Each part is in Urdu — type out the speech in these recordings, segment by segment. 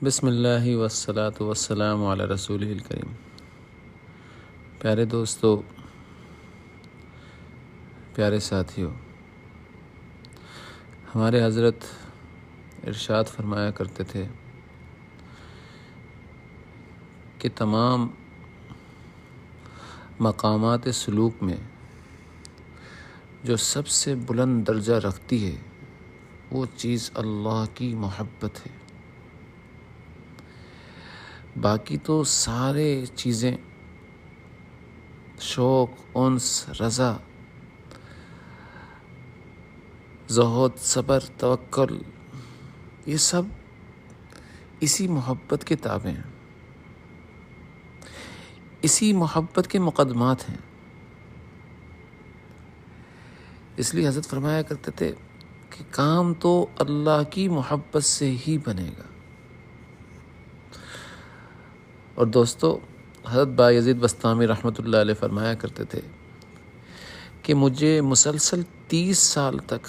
بسم اللہ والصلاۃ والسلام علی رسولہ الکریم۔ پیارے دوستو، پیارے ساتھیو، ہمارے حضرت ارشاد فرمایا کرتے تھے کہ تمام مقامات سلوک میں جو سب سے بلند درجہ رکھتی ہے وہ چیز اللہ کی محبت ہے۔ باقی تو سارے چیزیں شوق، انس، رضا، زہد، صبر، توکل، یہ سب اسی محبت کے تابع ہیں، اسی محبت کے مقدمات ہیں۔ اس لیے حضرت فرمایا کرتے تھے کہ کام تو اللہ کی محبت سے ہی بنے گا۔ اور دوستو، حضرت بایزید بسطامی رحمۃ اللہ علیہ فرمایا کرتے تھے کہ مجھے مسلسل 30 سال تک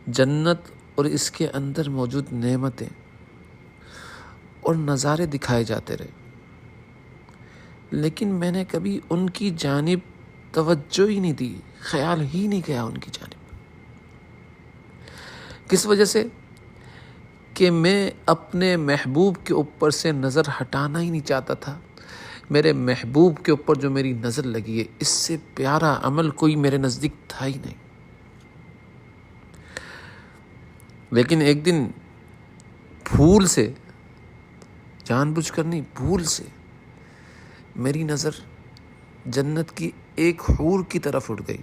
جنت اور اس کے اندر موجود نعمتیں اور نظارے دکھائے جاتے رہے، لیکن میں نے کبھی ان کی جانب توجہ ہی نہیں دی، خیال ہی نہیں گیا ان کی جانب۔ کس وجہ سے؟ کہ میں اپنے محبوب کے اوپر سے نظر ہٹانا ہی نہیں چاہتا تھا۔ میرے محبوب کے اوپر جو میری نظر لگی ہے، اس سے پیارا عمل کوئی میرے نزدیک تھا ہی نہیں۔ لیکن ایک دن بھول سے، جان بوجھ کر نہیں، بھول سے میری نظر جنت کی ایک حور کی طرف اٹھ گئی۔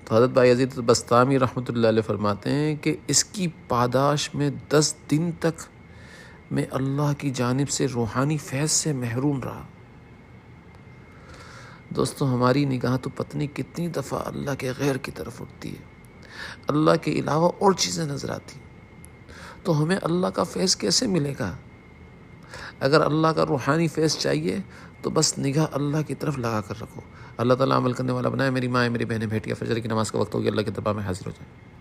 تو حضرت بایزید بسطامی رحمۃ اللہ علیہ فرماتے ہیں کہ اس کی پاداش میں 10 دن تک میں اللہ کی جانب سے روحانی فیض سے محروم رہا۔ دوستو، ہماری نگاہ تو پتہ نہیں کتنی دفعہ اللہ کے غیر کی طرف اٹھتی ہے، اللہ کے علاوہ اور چیزیں نظر آتی، تو ہمیں اللہ کا فیض کیسے ملے گا؟ اگر اللہ کا روحانی فیض چاہیے تو بس نگاہ اللہ کی طرف لگا کر رکھو۔ اللہ تعالیٰ عمل کرنے والا بنائے۔ میری ماں، میری بہنیں، بیٹیاں، فجر کی نماز کا وقت ہو گیا، اللہ کے دربار میں حاضر ہو جائیں۔